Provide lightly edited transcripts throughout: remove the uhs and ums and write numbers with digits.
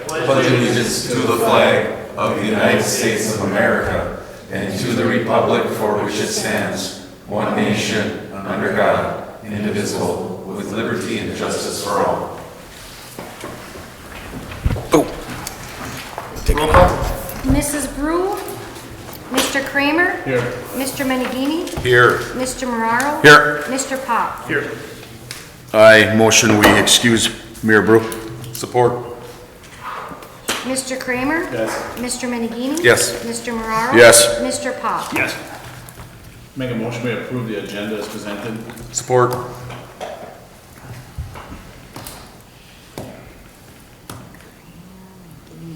pledge allegiance to the flag of the United States of America and to the republic for which it stands, one nation, under God, indivisible, with liberty and justice for all. Roll call. Mrs. Brew, Mr. Kramer. Here. Mr. Menegini. Here. Mr. Marraro. Here. Mr. Pop. Here. I motion we excuse Mayor Brew. Support. Mr. Kramer. Yes. Mr. Menegini. Yes. Mr. Marraro. Yes. Mr. Pop. Yes. Make a motion, we approve the agenda as presented. Support.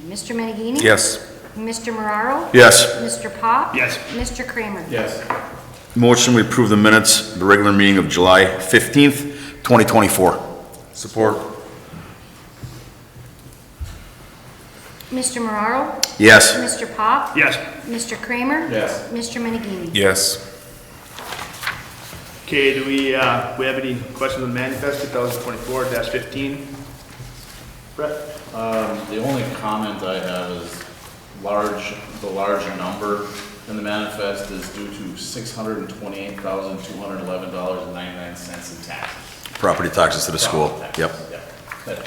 Mr. Menegini. Yes. Mr. Marraro. Yes. Mr. Pop. Yes. Mr. Kramer. Yes. Motion we approve the minutes, of the regular meeting of July 15th, 2024. Support. Mr. Marraro. Yes. Mr. Pop. Yes. Mr. Kramer. Yes. Mr. Menegini. Yes. Okay, do we have any questions on the manifest 2024-15? Brett? The only comment I have is the large number in the manifest is due to $628,211.99 in taxes. Property taxes to the school. Taxes, Yep. Yeah,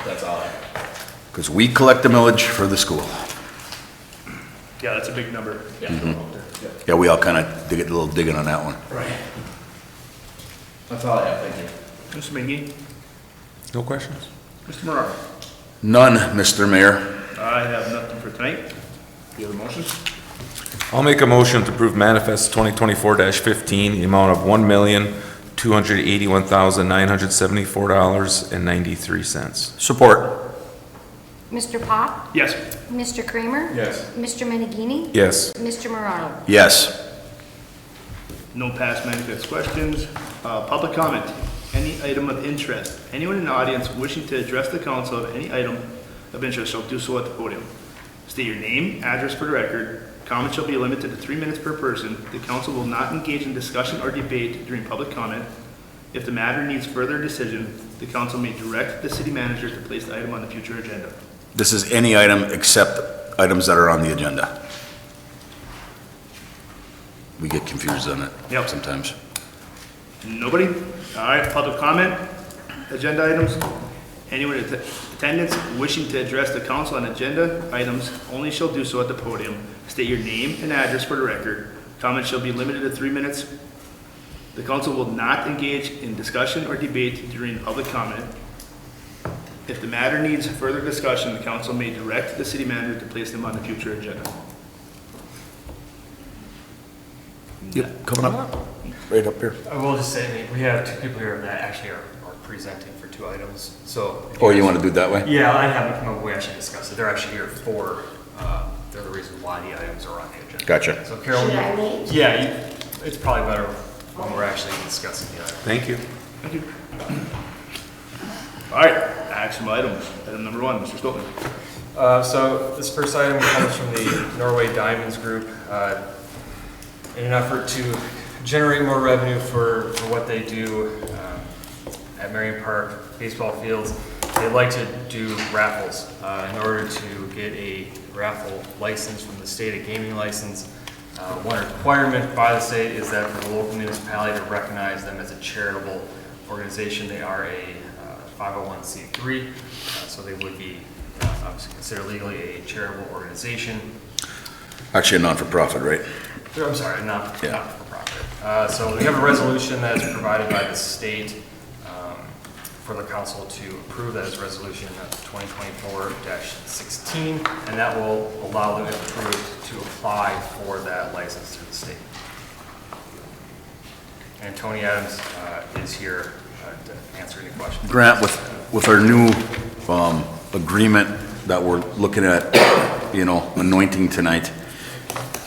that's all I have. Because we collect the millage for the school. Yeah, that's a big number. Yeah. Yeah. Yeah, we all kind of did a little digging on that one. Right. That's all I have, thank you. Mr. Menegini. No questions? Mr. Marraro. None, Mr. Mayor. I have nothing for tonight. Do you have a motion? I'll make a motion to approve manifest 2024-15, the amount of $1,281,974.93. Support. Mr. Pop. Yes. Mr. Kramer. Yes. Mr. Menegini. Yes. Mr. Marraro. Yes. No past manifest questions. Public comment. Any item of interest. Anyone in the audience wishing to address the council of any item of interest shall do so at the podium. State your name, address for the record. Comments shall be limited to 3 minutes per person. The council will not engage in discussion or debate during public comment. If the matter needs further decision, the council may direct the city manager to place the item on the future agenda. This is any item except items that are on the agenda. We get confused on it Yep. sometimes. Nobody? All right, public comment, agenda items. Anyone in attendance wishing to address the council on agenda items only shall do so at the podium. State your name and address for the record. Comments shall be limited to 3 minutes. The council will not engage in discussion or debate during public comment. If the matter needs further discussion, the council may direct the city manager to place them on the future agenda. Yep, coming up. Right up here. I will just say, we have two people here that actually are presenting for two items, so. Oh, you want to do it that way? Yeah, I'd have them come up, we actually discuss it. They're actually here for, they're the reason why the items are on the agenda. Gotcha. So Carol. Should I wait? Yeah, it's probably better when we're actually discussing the item. Thank you. Thank you. All right, action items. Item number 1, Mr. Stoltman. So this first item comes from the Norway Diamonds Group. In an effort to generate more revenue for what they do at Marion Park baseball fields, they'd like to do raffles. In order to get a raffle license from the state, a gaming license, one requirement by the state is that for the local municipality to recognize them as a charitable organization. They are a 501c3, so they would be obviously considered legally a charitable organization. Actually, a non-for-profit, right? I'm sorry, not for profit. So we have a resolution that is provided by the state for the council to approve. That is resolution 2024-16, and that will allow them, if approved, to apply for that license through the state. And Tony Adams is here to answer any questions. Grant, with our new agreement that we're looking at, anointing tonight,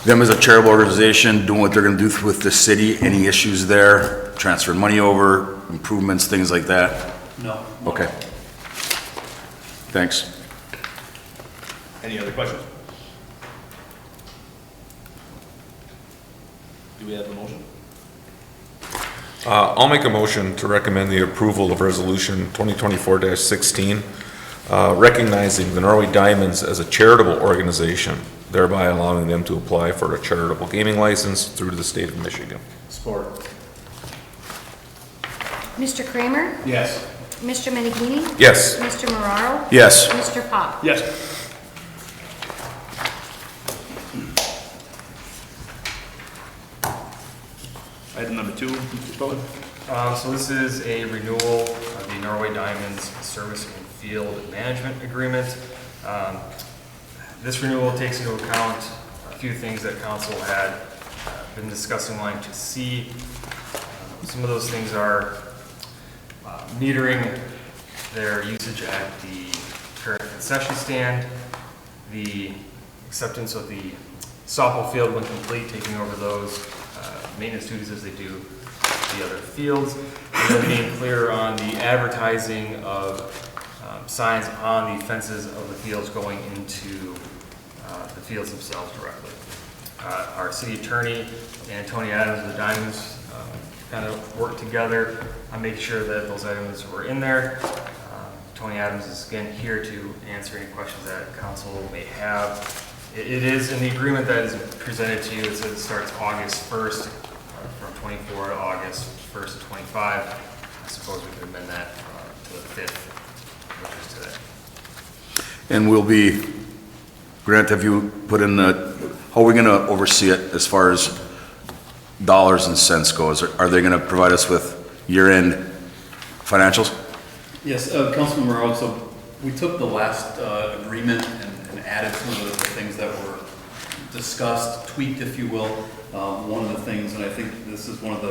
them as a charitable organization, doing what they're going to do with the city, any issues there, transferring money over, improvements, things like that? No. Okay. Thanks. Any other questions? Do we have a motion? I'll make a motion to recommend the approval of resolution 2024-16, recognizing the Norway Diamonds as a charitable organization, thereby allowing them to apply for a charitable gaming license through the state of Michigan. Support. Mr. Kramer? Yes. Mr. Menegini? Yes. Mr. Moraro? Yes. Mr. Pop? Yes. Item number 2, Mr. Bowden. So this is a renewal of the Norway Diamonds Service and Field Management Agreement. This renewal takes into account a few things that council had been discussing wanting to see. Some of those things are metering their usage at the current concession stand, the acceptance of the softball field when complete, taking over those maintenance duties as they do the other fields, and then being clear on the advertising of signs on the fences of the fields going into the fields themselves directly. Our city attorney and Tony Adams of the Diamonds kind of worked together on making sure that those items were in there. Tony Adams is again here to answer any questions that council may have. It is in the agreement that is presented to you. It says it starts August 1st from 24 to August 1st to 25. I suppose we could amend that to the 5th, which is today. And we'll be, Grant, have you put in how are we going to oversee it as far as dollars and cents goes? Are they going to provide us with year-end financials? Yes, Councilman Morrow, so we took the last agreement and added some of the things that were discussed, tweaked, if you will. One of the things, and I think this is one of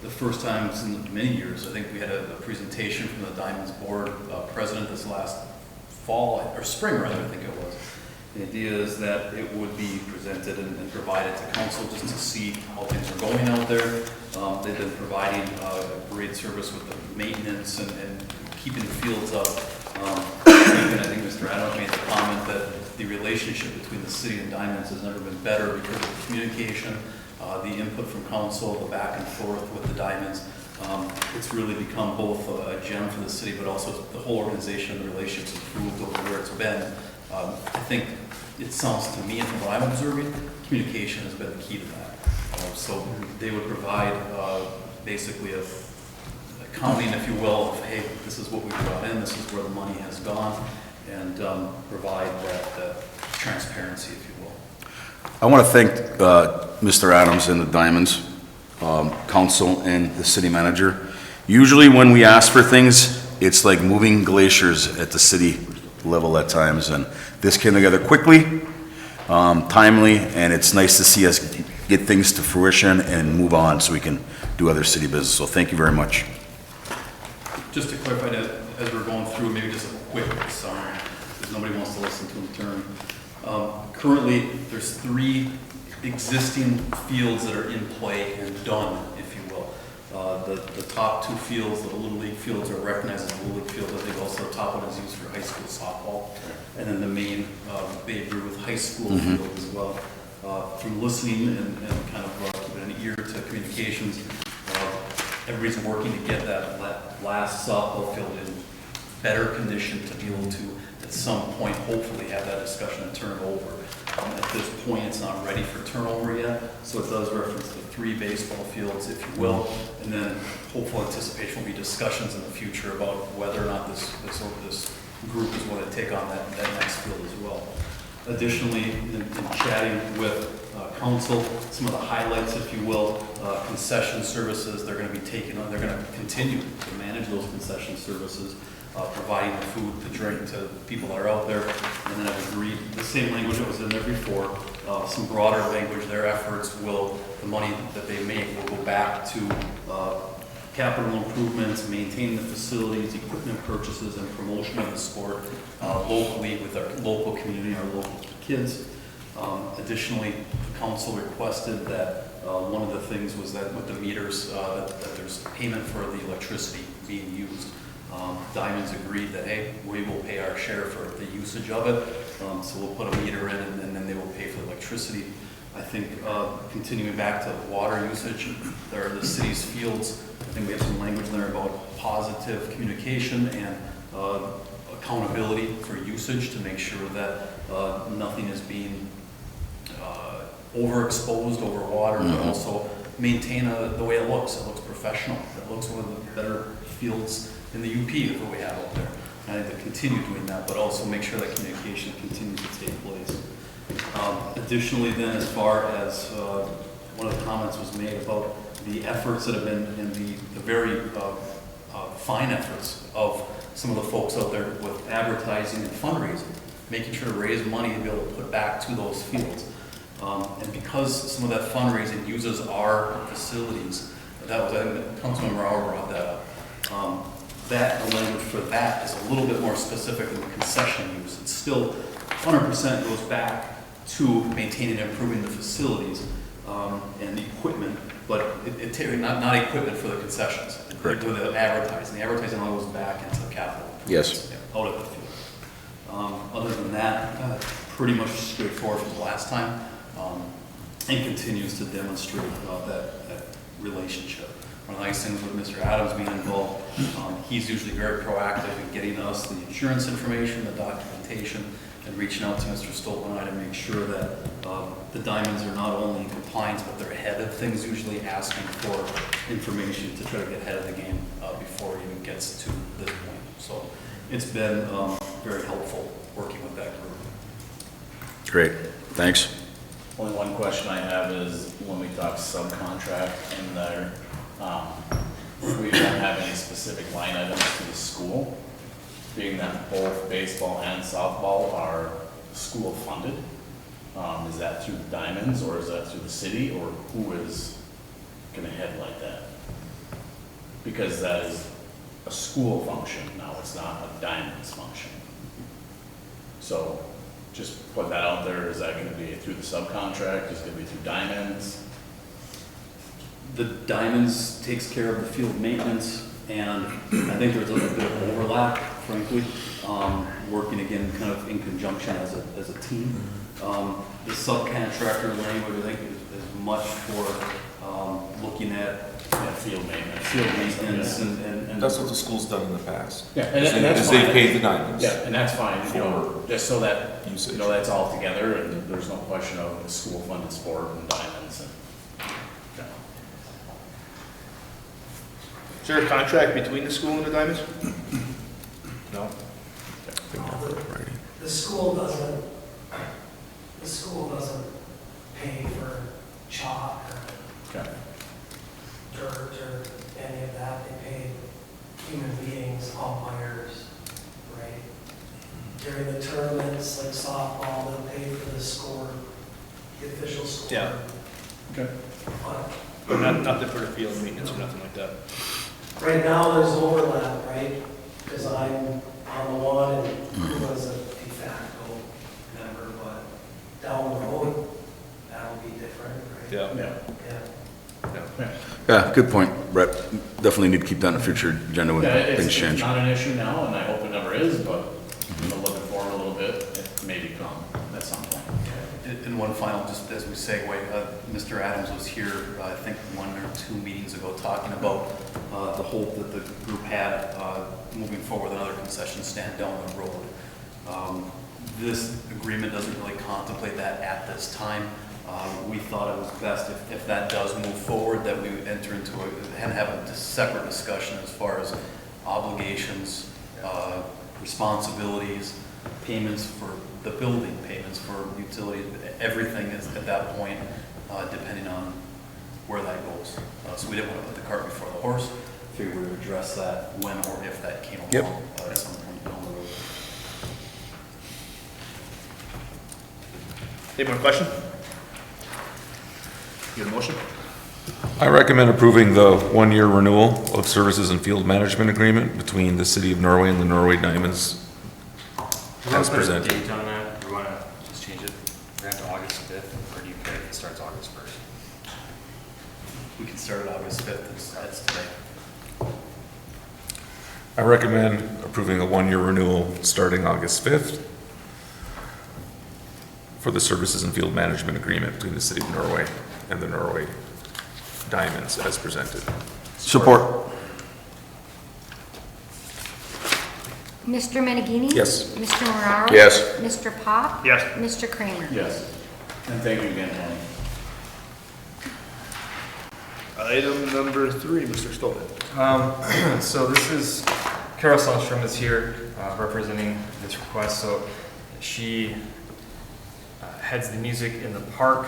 the first times in many years, I think we had a presentation from the Diamonds Board president this last fall, or spring rather, I think it was. The idea is that it would be presented and provided to council just to see how things are going out there. They've been providing great service with the maintenance and keeping the fields up. Even I think Mr. Adams made the comment that the relationship between the city and Diamonds has never been better because of the communication, the input from council, the back and forth with the Diamonds. It's really become both a gem for the city, but also the whole organization and the relationships improved over where it's been. I think it sounds to me, and from what I'm observing, communication has been the key to that. So they would provide basically a accounting, if you will, of, hey, this is what we brought in, this is where the money has gone, and provide that transparency, if you will. I want to thank Mr. Adams and the Diamonds Council and the city manager. Usually when we ask for things, it's like moving glaciers at the city level at times, and this came together quickly, timely, and it's nice to see us get things to fruition and move on so we can do other city business. So thank you very much. Just to clarify that, as we're going through, maybe just a quick summary, because nobody wants to listen to the term. Currently, there's 3 existing fields that are in play and done, if you will. The top 2 fields, the Little League fields, are recognized as Little League fields. I think also the top one is used for high school softball. And then the main Babe Ruth high school field as well. From listening and kind of keeping an ear to communications, everybody's working to get that last softball field in better condition to be able to, at some point, hopefully have that discussion and turn it over. At this point, it's not ready for turnover yet, so it does reference the 3 baseball fields, if you will, and then hopeful anticipation will be discussions in the future about whether or not this group is going to take on that next field as well. Additionally, in chatting with council, some of the highlights, if you will, concession services, they're going to be taken on, they're going to continue to manage those concession services, providing the food, the drink to people that are out there. And then I've agreed, the same language that was in there before, some broader language, their efforts will, the money that they make will go back to capital improvements, maintaining the facilities, equipment purchases, and promotion of the sport locally with our local community, our local kids. Additionally, the council requested that one of the things was that with the meters, that there's payment for the electricity being used. Diamonds agreed that, hey, we will pay our share for the usage of it, so we'll put a meter in and then they will pay for the electricity. I think continuing back to water usage, there are the city's fields. I think we have some language there about positive communication and accountability for usage to make sure that nothing is being overexposed over water, but also maintain the way it looks. It looks professional. It looks one of the better fields in the UP that we have out there. And I think to continue doing that, but also make sure that communication continues to take place. Additionally then, as far as one of the comments was made about the efforts that have been in the very fine efforts of some of the folks out there with advertising and fundraising, making sure to raise money to be able to put back to those fields. And because some of that fundraising uses our facilities, that was, I think Councilmember Auer brought that up. The language for that is a little bit more specific than the concession use. It's still 100% goes back to maintaining and improving the facilities and the equipment, but not equipment for the concessions. Correct. For the advertising. The advertising all goes back into the capital. Yes. Out of the field. Other than that, pretty much straightforward from the last time, and continues to demonstrate that relationship. One of the nice things with Mr. Adams being involved, he's usually very proactive in getting us the insurance information, the documentation, and reaching out to Mr. Stolpen and I to make sure that the diamonds are not only in compliance, but they're ahead of things, usually asking for information to try to get ahead of the game before it even gets to this point. So it's been very helpful working with that group. Great, thanks. Only one question I have is when we talk subcontract in there, we don't have any specific line items to the school, being that both baseball and softball are school funded. Is that through the Diamonds or is that through the city, or who is gonna head like that? Because that is a school function now, it's not a Diamonds function. So just put that out there, is that gonna be through the subcontract, is it gonna be through Diamonds? The Diamonds takes care of the field maintenance, and I think there's a little bit of overlap, frankly, working again kind of in conjunction as a team. The subcontractor language, I think, is much for looking at Field maintenance. field maintenance and That's what the school's done in the past. Yeah, and that's Is fine. they paid the diamonds. Yeah, and that's fine, you know, just so that, Usage. you know, that's all together and there's no question of the school funded sport and Diamonds and, yeah. Is there a contract between the school and the Diamonds? No. The school doesn't pay for chalk or Okay. dirt or any of that. They pay human beings, umpires, right? During the tournaments, like softball, they'll pay for the score, the official score. Yeah. Okay. But nothing for the field maintenance or nothing like that. Right now, there's overlap, right? Because I'm on the one and who was a de facto member, but down the road, that'll be different, right? Yeah. Yeah. Yeah. Yeah, good point, Brett. Definitely need to keep that on the future agenda when Yeah, things it's change. not an issue now, and I hope it never is, but, you know, looking forward a little bit, it may become at some point. And one final, just as we segue, Mr. Adams was here, I think 1 or 2 meetings ago, talking about the hope that the group had moving forward with another concession stand down the road. This agreement doesn't really contemplate that at this time. We thought it was best if that does move forward, that we would enter into and have a separate discussion as far as obligations, responsibilities, payments for the building, payments for utilities, everything is at that point, depending on where that goes. So we didn't want to put the cart before the horse. Figured we would address that when or if that came along. Yep. At some point down the road. Any more question? You got a motion? I recommend approving the 1-year renewal of services and field management agreement between the City of Norway and the Norway Diamonds as presented. Date on that, do we want to just change it, grant to August 5th, or do you care if it starts August 1st? We can start at August 5th, that's today. I recommend approving a 1-year renewal starting August 5th for the services and field management agreement between the City of Norway and the Norway Diamonds as presented. Support. Mr. Menegini? Yes. Mr. Moraro? Yes. Mr. Pop? Yes. Mr. Kramer? Yes. And thank you again, Tony. Item number 3, Mr. Stolman. So this is, Carol Sundstrom is here representing this request. So she heads the music in the park,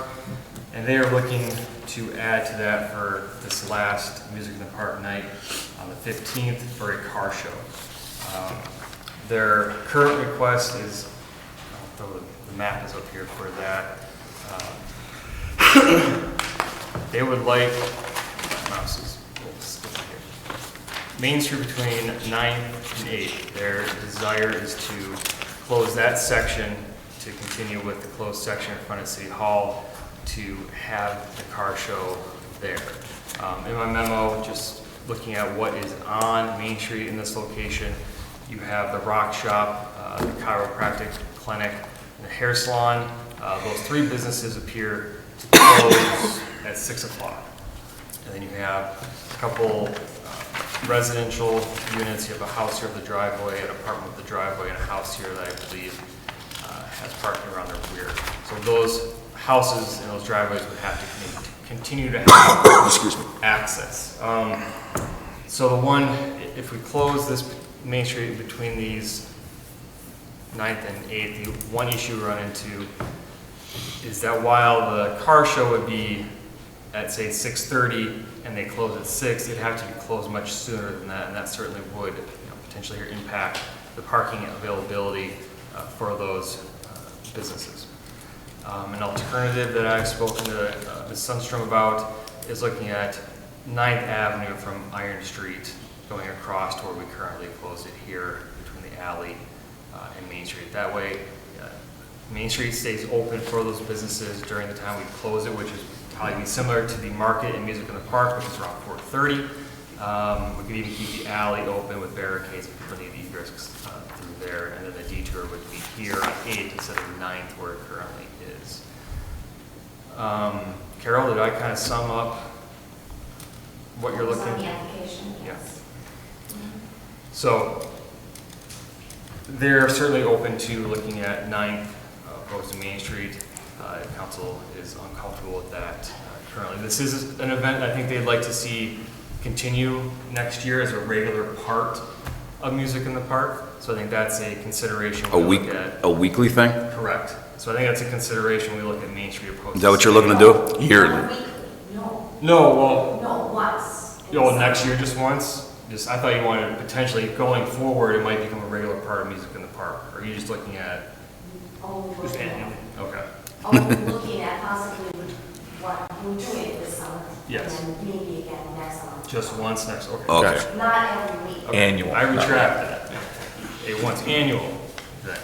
and they are looking to add to that for this last Music in the Park night on the 15th for a car show. Their current request is, the map is up here for that. They would like, mouse is a little sticky here. Main Street between 9th and 8th. Their desire is to close that section to continue with the closed section in front of City Hall to have the car show there. In my memo, just looking at what is on Main Street in this location, you have the rock shop, the chiropractic clinic, and the hair salon. Those 3 businesses appear to close at 6 o'clock. And then you have a couple residential units. You have a house here with the driveway, an apartment with the driveway, and a house here that I believe has parking around their rear. So those houses and those driveways would have to continue to have Excuse me. access. So the one, if we close this Main Street between these 9th and 8th, the one issue we run into is that while the car show would be at say 6:30 and they close at 6, it'd have to be closed much sooner than that, and that certainly would potentially impact the parking availability for those businesses. An alternative that I've spoken to Ms. Sundstrom about is looking at 9th Avenue from Iron Street going across to where we currently close it here between the alley and Main Street. That way, Main Street stays open for those businesses during the time we close it, which is probably similar to the market and Music in the Park, which is around 4:30. We could even keep the alley open with barricades if people need egress through there, and then the detour would be here on 8th instead of 9th where it currently is. Carol, did I kind of sum up what you're looking? On the application, yes. So they're certainly open to looking at 9th opposed to Main Street. Council is uncomfortable with that currently. This is an event I think they'd like to see continue next year as a regular part of Music in the Park. So I think that's a consideration we look at. A weekly thing? Correct. So I think that's a consideration we look at Main Street opposed to. Is that what you're looking to do? Yearly? No, No, well, no, once. next year just once? I thought you wanted potentially going forward, it might become a regular part of Music in the Park. Or are you just looking at? Only looking at, Okay. only looking at possibly what we're doing this summer. Yes. And then maybe again next summer. Just once next, okay. Okay. Not every week. Okay. Annual. I retract that. A once annual thing.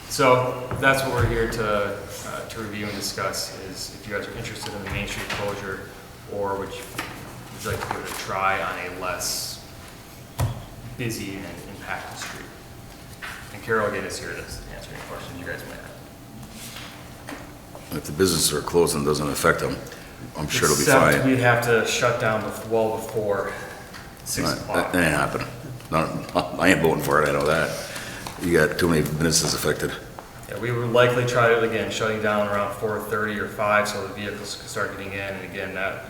So that's what we're here to review and discuss is if you guys are interested in the Main Street closure, or would you like to give it a try on a less busy and impacted street. And Carol again is here to answer any questions you guys might have. If the businesses are closed and it doesn't affect them, I'm sure it'll be Except fine. we'd have to shut down well before 6 o'clock. That ain't happening. I ain't voting for it, I know that. You got too many businesses affected. Yeah, we would likely try it again, shutting down around 4:30 or 5 so the vehicles can start getting in, and again, that,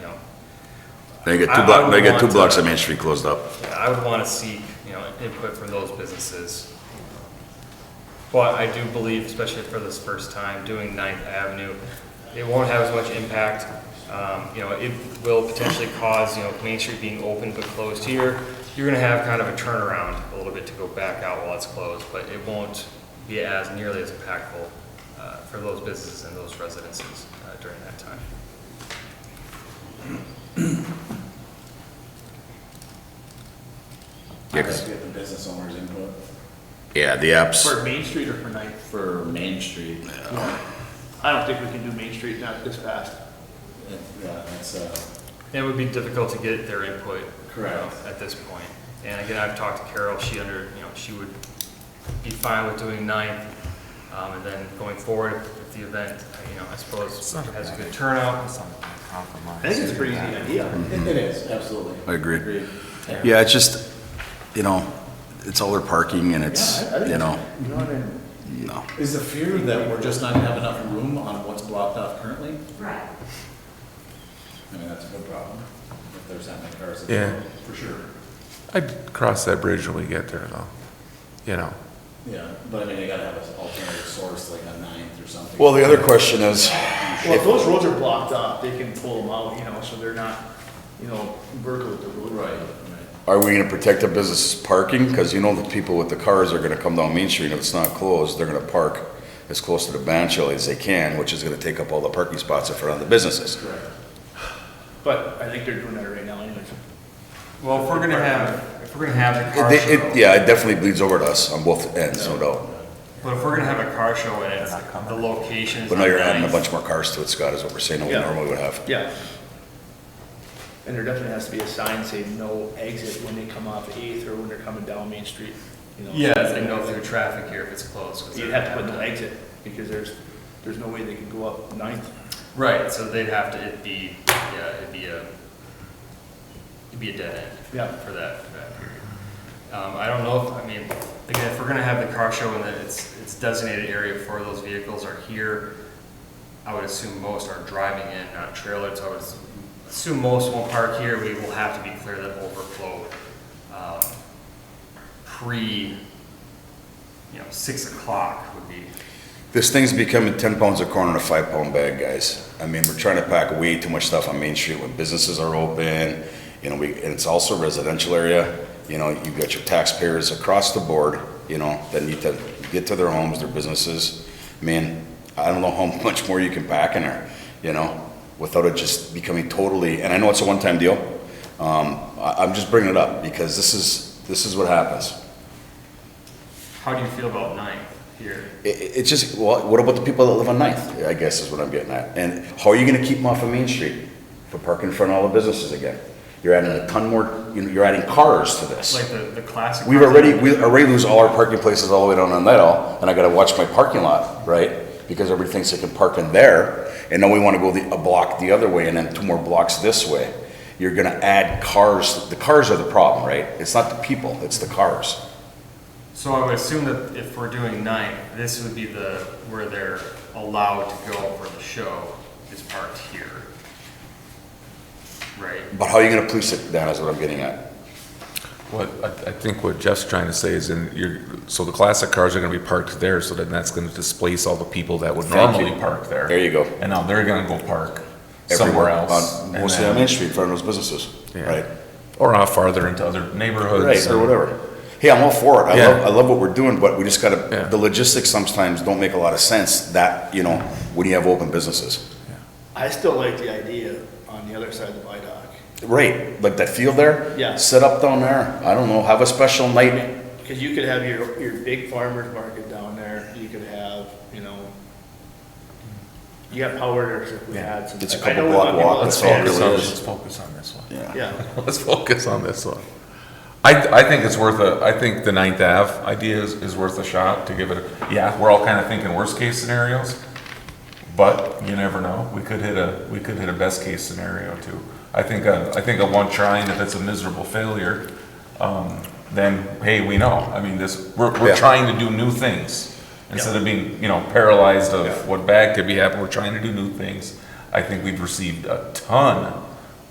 They get I would two want blocks to- of Main Street closed up. yeah, I would want to seek, input from those businesses. But I do believe, especially for this first time, doing 9th Avenue, it won't have as much impact. It will potentially cause, Main Street being open but closed here. You're going to have kind of a turnaround a little bit to go back out while it's closed, but it won't be nearly as impactful for those businesses and those residences during that time. Yeah, I'd 'cause- like to get the business owners' input Yeah, the apps, For Main Street or for 9th? for Main Street. I don't think we can do Main Street not this fast. Yeah, that's, It would be difficult to get their input. Correct. At this point. And again, I've talked to Carol, she would be fine with doing 9th. And then going forward, if the event, I suppose has a good turnout. I think it's a pretty easy idea. it is, absolutely. I agree. Agreed. Yeah, it's just, it's all their parking and it's, Yeah, I think- you know, You know what I mean? no. Is the fear that we're just not gonna have enough room on what's blocked off currently? Right. I mean, that's a good problem, if there's that many cars. Yeah. For sure. I'd cross that bridge when we get there though, you know. Yeah, but I mean, you gotta have an alternative source, like a ninth or something. Well, the other question is, Well, if those roads are blocked off, they can pull them out, you know, so they're not, you know, vertical with the road. Right, right. are we gonna protect the business parking? Because you know the people with the cars are gonna come down Main Street, and if it's not closed, they're gonna park as close to the band shell as they can, which is gonna take up all the parking spots in front of the businesses. Correct. But I think they're doing that right now anyways. Well, if we're gonna have the car show. Yeah, it definitely bleeds over to us on both ends, no doubt. But if we're gonna have a car show and it's the locations. But now you're on adding a Ninth, bunch more cars to it, Scott, is what we're saying, than we Yeah. normally would have. Yeah. And there definitely has to be a sign saying no exit when they come off 8th or when they're coming down Main Street, you know. Yeah, as they go through traffic here if it's closed. 'cause You'd they're- have to put no exit, because there's no way they can go up 9th. Right, so they'd have to, it'd be a dead end. Yeah. For that period. I don't know if, I mean, again, if we're gonna have the car show and that it's designated area for those vehicles are here, I would assume most are driving in, not trailers, so I would assume most won't park here, we will have to be clear that overflow, pre, 6 o'clock would be. This thing's becoming 10 pounds a corn in a 5-pound bag, guys. I mean, we're trying to pack way too much stuff on Main Street when businesses are open, and it's also a residential area. You've got your taxpayers across the board, that need to get to their homes, their businesses. Man, I don't know how much more you can pack in there, without it just becoming totally, and I know it's a one-time deal. I'm just bringing it up because this is what happens. How do you feel about 9th here? It's just, well, what about the people that live on 9th, I guess is what I'm getting at. And how are you gonna keep them off of Main Street for parking in front of all the businesses again? You're adding a ton more, you're adding cars to this. Like the classic. We cars already that- lose all our parking places all the way down on Leadell, and I gotta watch my parking lot, right? Because everybody thinks they can park in there, and then we wanna go a block the other way, and then 2 more blocks this way. You're gonna add cars, the cars are the problem, right? It's not the people, it's the cars. So I would assume that if we're doing 9th, this would be where they're allowed to go for the show, is parked here. Right? But how are you gonna police it, Dan, is what I'm getting at. I think what Jeff's trying to say is so the classic cars are gonna be parked there, so then that's gonna displace all the people that would Thank you. normally park there. There you go. And now they're gonna go park Everywhere somewhere else. on- and Mostly on then- Main Street in front of those businesses, Yeah. right? Or off farther into other neighborhoods. Right, or and- whatever. Hey, I'm all for it. Yeah. I love what we're doing, but we just Yeah. gotta, the logistics sometimes don't make a lot of sense that, when you have open businesses. I still like the idea on the other side of the viaduct. Right, like that field there? Yeah. Set up down there. I don't know, have a special night. Because you could have your big farmer's market down there, you could have, you got powders if we had some. It's a I couple know we block want people walk, to that's all it fence. really is. Let's focus on this one. Yeah. Yeah, Let's focus on this one. I think it's I think the 9th Ave idea is worth a shot to give it yeah, we're all kind of thinking worst case scenarios, but you never know. We could hit a best case scenario too. I think a one trying, if it's a miserable failure, then hey, we know. I mean, we're Yeah. trying to do new things. Instead of being, paralyzed of what bad could be happening, we're trying to do new things. I think we've received a ton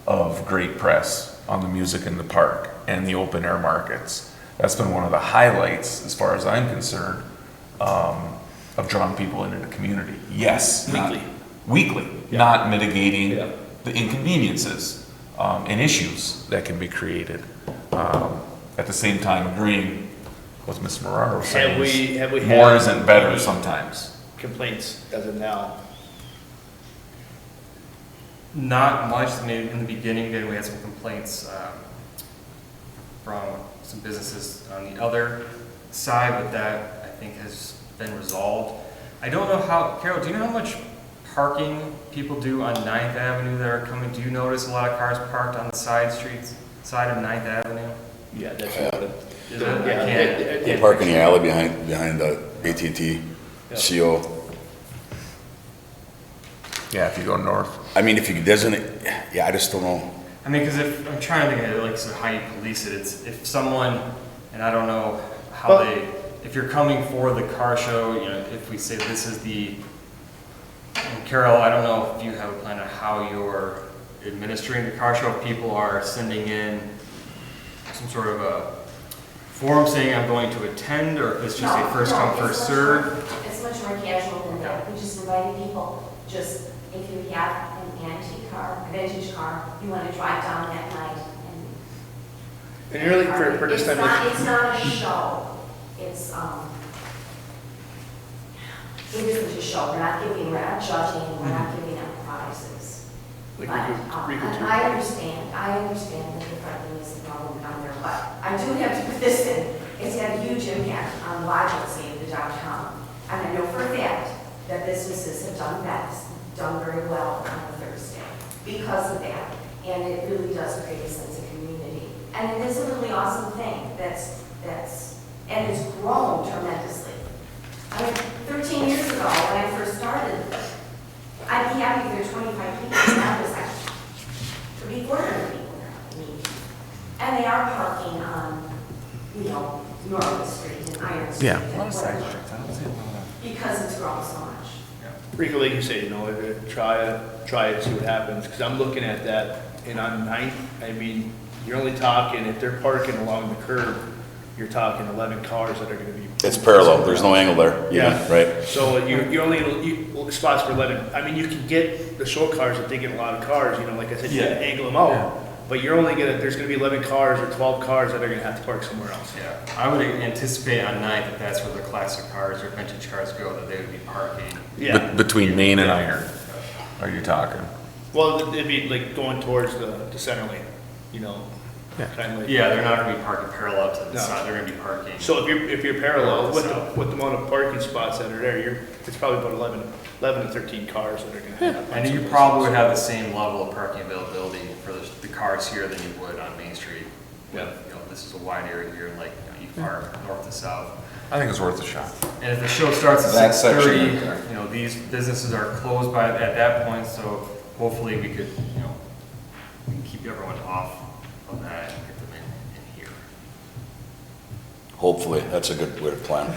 of great press on the music in the park and the open air markets. That's been one of the highlights, as far as I'm concerned, of drawing people into the community. Yes. Weekly, Yeah. not mitigating Yeah. the inconveniences and issues that can be created. At the same time, agreeing with Ms. Marrero saying, have we more had isn't better any sometimes. complaints as of now? Not much. I mean, in the beginning, then we had some complaints from some businesses on the other side, but that I think has been resolved. I don't know how, Carol, do you know how much parking people do on 9th Avenue that are coming? Do you notice a lot of cars parked on the side of 9th Avenue? Yeah, that's Yeah. what Is it? I can't. They park in the alley behind the AT&T Yeah. CO. Yeah, if you go north. I mean, if you designate, yeah, I just don't know. I mean, because if I'm trying to think of it, like, so how you police it, it's if someone And I don't know how Well- if you're coming for the car show, you know, if we say this is and Carol, I don't know if you have a plan on how you're administering the car show, if people are sending in some sort of a form saying I'm going to attend, or if it's just a first come, first serve. It's much more casual than that. We just inviting people, just if you have an antique car, a vintage car, you want to drive down that night and. And really for this time, It's not a show. It isn't a show. We're not judging, we're not giving out prizes. Like But, Rico and too. I understand that the parking is a problem down there, but I do have to put this in. It's had a huge impact on the vibrancy of the downtown. And I know for a fact that businesses have done very well on a Thursday because of that. And it really does create a sense of community. And it is a really awesome thing and it's grown tremendously. I mean, 13 years ago, when I first started, I'd be happy if there were 25 people, and that was like, could be 400 people now. I mean, and they are parking on, Norway Street and Iron Street. Yeah. and whatever, because it's grown so much. Rico, like you say, try it, see what happens, because I'm looking at that, and on 9th, I mean, you're only talking, if they're parking along the curb, you're talking 11 cars that are gonna be. It's parallel, there's no angle there. Yeah. Right? So you only, spots for 11, I mean, you can get the show cars if they get a lot of cars, like I said, you can angle them out. But you're only there's gonna be 11 cars or 12 cars that are gonna have to park somewhere else. Yeah, I would anticipate on 9th that that's where the classic cars or vintage cars go, that they would be parking. Yeah, Between Main and Iron, are you talking? well, it'd be like going towards the center lane, kind of like. Yeah, they're not gonna be parking parallel to the No. side, they're gonna be parking. So if you're parallel with South. with the amount of parking spots that are there, it's probably about 11 to 13 cars that are gonna have. And you probably would have the same level of parking availability for the cars here than you would on Main Street. Yeah. This is a wide area here, like, you park north to south. I think it's worth a shot. And if the show starts at That 6:30, section. these businesses are closed at that point, so hopefully we could, we can keep everyone off of that and get them in here. Hopefully, that's a good way to plan.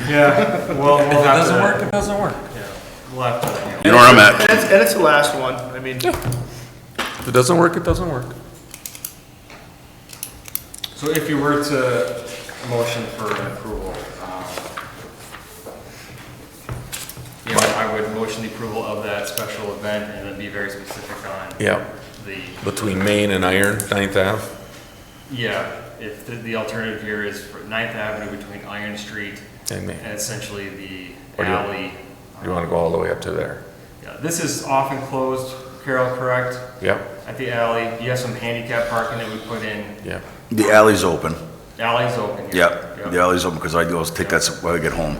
Yeah, well, If it doesn't work, it doesn't work. Yeah, we'll have to, You know where I'm at? And it's the last one, I mean, If it doesn't work, it doesn't work. So if you were to motion for an approval, I would motion the approval of that special event and then be very specific on Yeah. the, Between Main and Iron, 9th Ave. if the alternative here is for 9th Avenue between Iron Street And Main. and essentially the Or do you- alley. You wanna go all the way up to there? Yeah, this is often closed, Carol, correct? Yep, At the alley, you have some handicap parking that we put in, yeah. The alley's open. alley's open here. Yep, the alley's open because I go take that when I get home.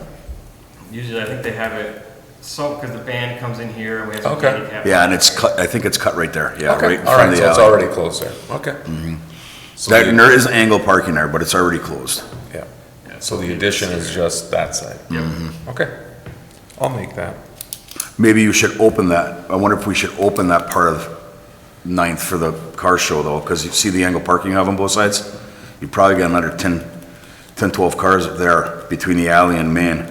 Usually I think they have it, because the band comes in here and we have some Okay. handicap. Yeah, and it's cut, I think it's cut right there. Yeah, Okay. right in All front right, of so the it's alley. already closed there, okay. So That, the- and there is angle parking there, but it's already closed. Yeah, so the addition is just that side. Okay, I'll make that. Maybe you should open that. I wonder if we should open that part of 9th for the car show though, because you see the angle parking you have on both sides? You probably got another 10, 12 cars there between the alley and Main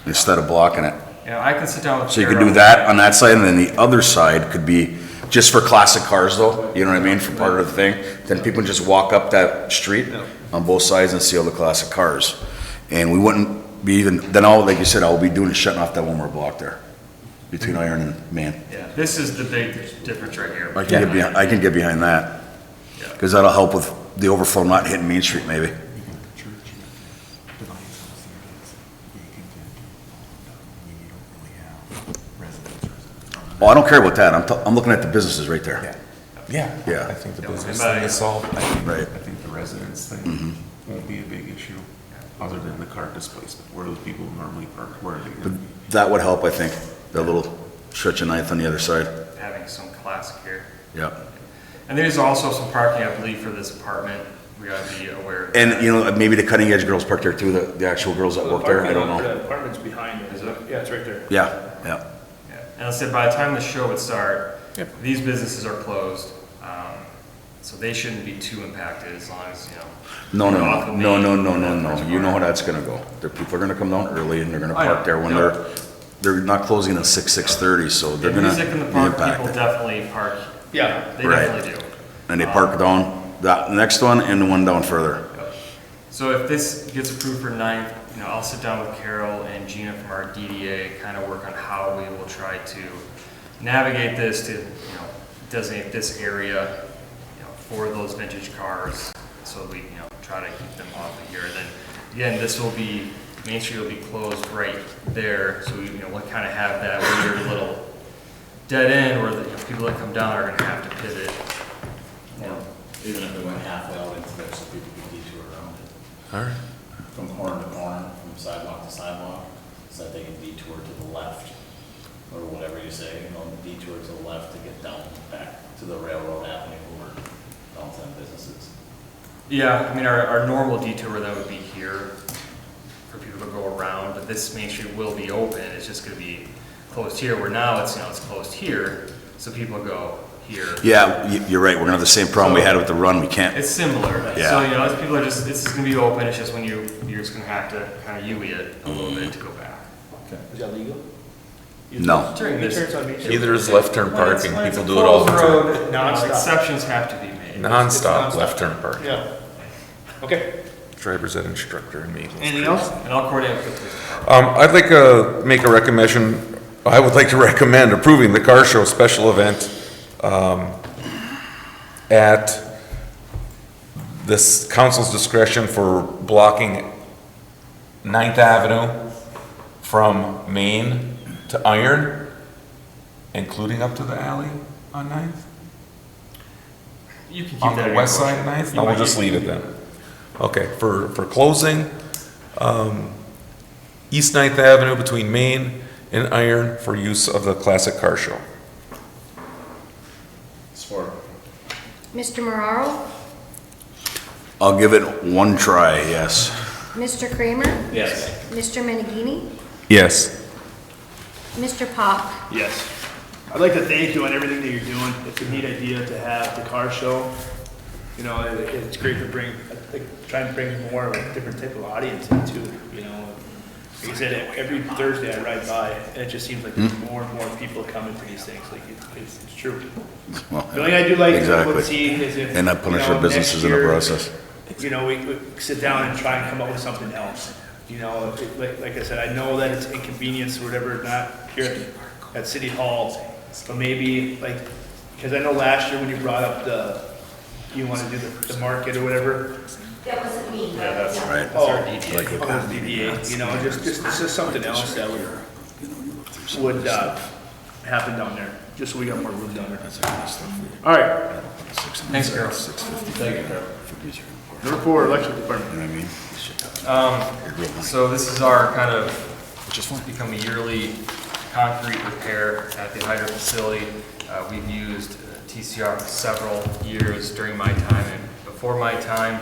instead of blocking it. Yeah, I can sit down with So you could Carol. do that on that side and then the other side could be just for classic cars though, you know what I mean, for part of the thing. Then people can just walk up that street on both sides and see all the classic cars. And we wouldn't be even, then like you said, I'll be doing is shutting off that one more block there between Iron and Main. Yeah, this is the big difference right here. I can get behind that. Yeah. Because that'll help with the overflow not hitting Main Street maybe. Oh, I don't care about that. I'm looking at the businesses right there. Yeah. Yeah. I think the Yeah, business and by- thing is solved. Right. I think the residence thing won't be a big issue, other than the car displacement. Where do people normally park? Where are they gonna be? That would help, I think. That little stretch of 9th on the other side. Having some classic here. Yeah. And there's also some parking, I believe, for this apartment. We gotta be aware. of And, that. maybe the cutting edge girls park there too, the actual girls that work there. I don't know. The apartment's behind it. Is it? Yeah, it's right there. Yeah, yeah. Yeah. And I said, by the time the show would start, Yep. these businesses are closed. So they shouldn't be too impacted as long as, No, You're off the no, no, main- no, no, no, no. You know how that's gonna go. The people are gonna come down early and they're gonna I know, park there when yeah. they're not closing at 6:30, so they're Yeah, gonna music in the be park, people impacted. definitely park. Yeah. They Right. definitely do. And they park down that next one and the one down further. So if this gets approved for 9th, I'll sit down with Carol and Gina from our DDA, kind of work on how we will try to navigate this to, designate this area, for those vintage cars. So we, try to keep them off of here. And then, again, Main Street will be closed right there. So we'll kind of have that weird little dead end where the people that come down are gonna have to pivot. Even if we went halfway out into there so people can detour around it. All right. From corner to corner, from sidewalk to sidewalk, so that they can detour to the left, or whatever you say, detour to the left to get down back to the railroad avenue over down to them businesses. Yeah, I mean, our normal detour that would be here for people to go around, but this Main Street will be open. It's just gonna be closed here, where now it's, it's closed here, so people go here. Yeah, you're right. We're gonna have the same problem we had with the run. We can't, It's similar. Yeah. So, as people are just, this is gonna be open, it's just when you're just gonna have to kind of UE it a little bit to go back. Is that legal? no. During this, U-turns on Main Street? Either is left turn when it's- parking, when it's people a do it all the closed time. road, Nonstop. exceptions have to be made. Non-stop left turn parking. Yeah. Okay. Driver's ed instructor and maintenance. Anything else? And I'll coordinate with the police department. I'd like to make a recommendation, I would like to recommend approving the car show special event at this council's discretion for blocking 9th Avenue from Main to Iron, including up to the alley on 9th? You can keep On that the in west your side of motion. 9th? You No, we'll might just keep- leave it then. Okay, for closing, East 9th Avenue between Main and Iron for use of the classic car show. Support. Mr. Mararo? I'll give it one try, yes. Mr. Kramer? Yes. Mr. Menegini? Yes. Mr. Pop? Yes. I'd like to thank you on everything that you're doing. It's a neat idea to have the car show. It's great to try and bring more of a different type of audience into, Like I said, every Thursday I ride by, and it just seems like there's more and more people coming to these things, like it's true. Well, The only thing I do like to exactly. see is if. And not punish our next businesses in the year, process. we sit down and try and come up with something else. Like I said, I know that it's inconvenience or whatever, not here at City Hall, but maybe because I know last year when you brought up you want to do the market or whatever. That wasn't me. Yeah, that's Right. Oh, our DDA. Like a DDA, just something else that would happen down there, just so we got more room down there. All right, Thanks, Carol. Thank you, Carol. number 4, electric department. You know what I mean? So this is our kind of, become a yearly concrete repair at the hydro facility. We've used TCR for several years during my time and before my time.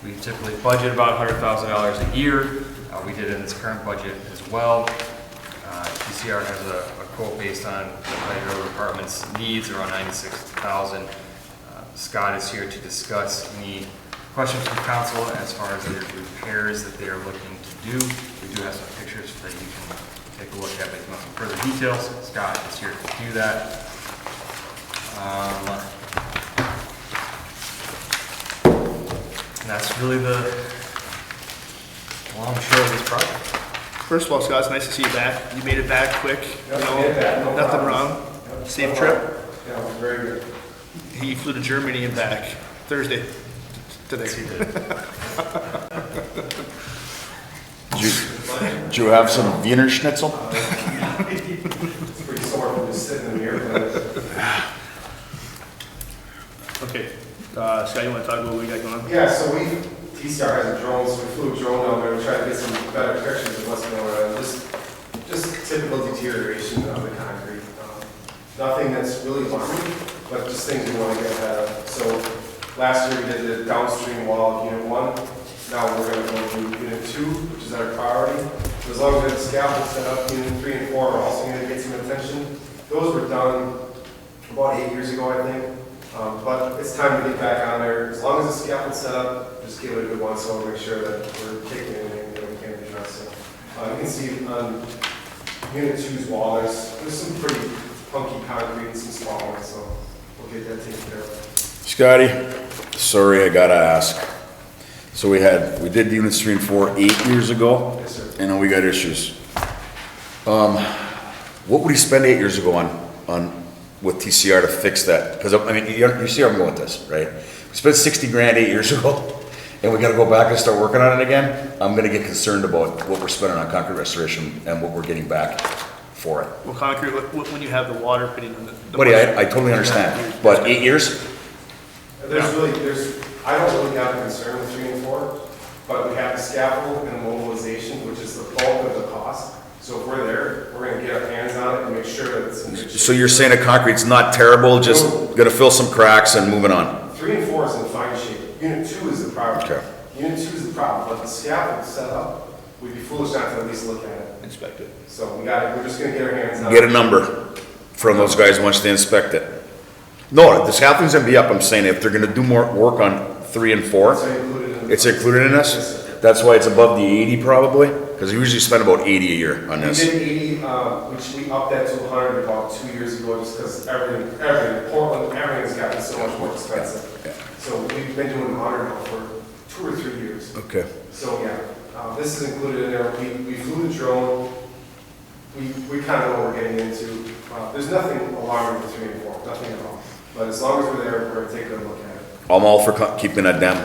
We typically budget about $100,000 a year. We did it in this current budget as well. TCR has a quote based on the hydro department's needs around $96,000. Scott is here to discuss any questions from council as far as the repairs that they are looking to do. We do have some pictures that you can take a look at if you want some further details. Scott is here to do that. And that's really the long and short of this project. First of all, Scott, it's nice to see you back. You made it back quick, nothing wrong. Safe trip. Yeah, it was very good. He flew to Germany and back Thursday. Today. Did you have some Wiener Schnitzel? It's pretty sore from just sitting in the mirror. Okay, Scott, you want to talk about what we got going on? Yeah, so TCR has a drone, so we flew a drone down there to try to get some better pictures of what's going on. Just typical deterioration of the concrete. Nothing that's really alarming, but just things we want to get ahead of. So last year we did the downstream wall of Unit 1. Now we're going to go to Unit 2, which is our priority. As long as we have the scaffold set up, Unit 3 and 4 are also going to get some attention. Those were done about 8 years ago, I think. But it's time to get back on there. As long as the scaffold's set up, just give it a good once over, make sure that we're taking anything that we can address. So, you can see on Unit 2's wall, there's some pretty funky concrete and some small ones, so we'll get that taken care of. Scotty, sorry, I gotta ask. So we did units 3 and 4 8 years ago. Yes, sir. And then we got issues. What would he spend 8 years ago on with TCR to fix that? Because I mean, you see where I'm going with this, right? We spent 60 grand 8 years ago, and we gotta go back and start working on it again. I'm gonna get concerned about what we're spending on concrete restoration and what we're getting back for it. Well, concrete, when you have the water hitting on the. Buddy, I totally understand, but 8 years? I don't really have a concern with 3 and 4, but we have the scaffold and the mobilization, which is the bulk of the cost. So if we're there, we're gonna get our hands on it and make sure that it's in good shape. So you're saying the concrete's not terrible, just gonna fill some cracks and moving on? 3 and 4 is in fine shape. Unit 2 is the problem. Okay. Unit 2 is the problem, but the scaffold set up, we'd be foolish not to at least look at it. Inspect it. So we're just gonna get our hands on it. Get a number from those guys once they inspect it. No, the scaffolding's gonna be up, I'm saying, if they're gonna do more work on 3 and 4, It's included in the- it's included in Yes, this? sir. That's why it's above the 80 probably? Because we usually spend about 80 a year on We this. did 80, which we upped that to 100 about 2 years ago, just because everything, Portland, everything's gotten so much more expensive. Yeah. So we've been doing 100 now for 2 or 3 years. Okay. So, yeah, this is included in there. We flew the drone. We kind of know what we're getting into. There's nothing alarming with 3 and 4, nothing at all. But as long as we're there, we're gonna take a look at it. I'm all for keeping that dam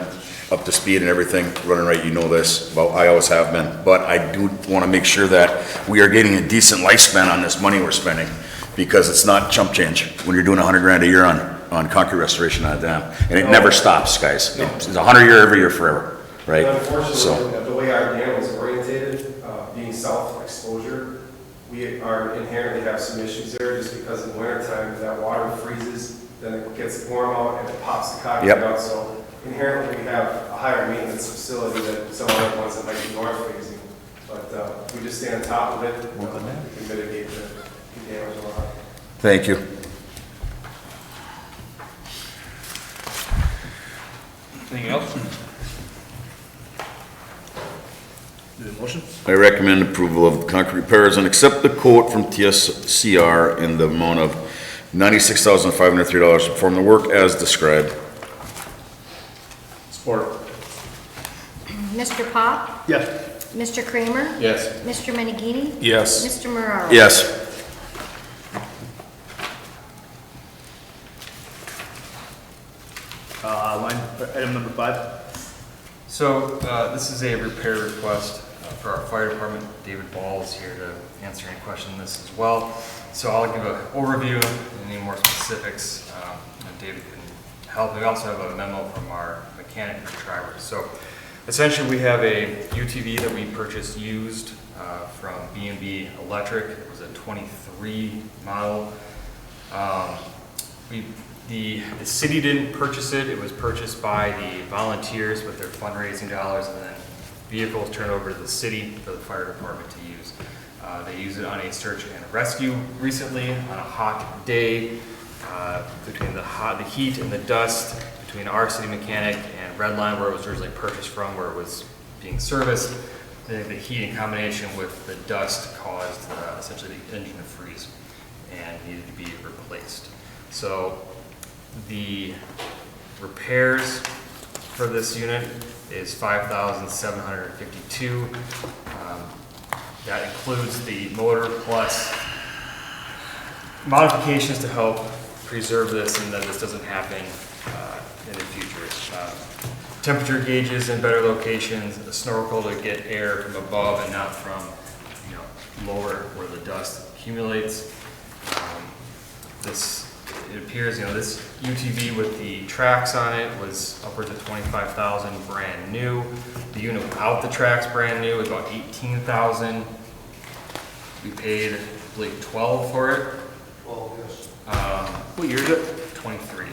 up to speed and everything, running right, you know this, well, I always have been. But I do wanna make sure that we are getting a decent lifespan on this money we're spending, because it's not chump change when you're doing 100 grand a year on concrete restoration on a dam. And it never stops, guys. It's 100 year every year forever, right? And unfortunately, So, the way our dam is orientated, being south exposure, we are inherently have some issues there just because in wintertime, that water freezes, then it gets warm out and it pops the concrete Yep. out. So inherently, we have a higher maintenance facility than some other ones that might be north facing. But we just stay on top of it, we can mitigate the damage a lot. thank you. Anything else? Do the motion? I recommend approval of concrete repairs and accept the quote from TSCR in the amount of $96,503 to perform the work as described. Support. Mr. Pop? Yes. Mr. Kramer? Yes. Mr. Menegini? Yes. Mr. Moraro? Yes. Item number 5. So, this is a repair request for our fire department. David Ball is here to answer any question on this as well. So I'll give an overview and any more specifics, and David can help. We also have a memo from our mechanic for drivers. So essentially, we have a UTV that we purchased used from B&B Electric. It was a 23 model. The city didn't purchase it. It was purchased by the volunteers with their fundraising dollars, and then vehicles turned over to the city for the fire department to use. They used it on a search and rescue recently on a hot day, between the heat and the dust, between our city mechanic and Redline, where it was originally purchased from, where it was being serviced. The heat in combination with the dust caused essentially the engine to freeze and needed to be replaced. So the repairs for this unit is $5,752. That includes the motor plus modifications to help preserve this and that this doesn't happen in the future. Temperature gauges in better locations, a snorkel to get air from above and not from, lower where the dust accumulates. It appears, this UTV with the tracks on it was upwards of $25,000 brand new. The unit without the tracks brand new was about $18,000. We paid, I believe, $12,000 for it. Well, yes. What year is it? 23.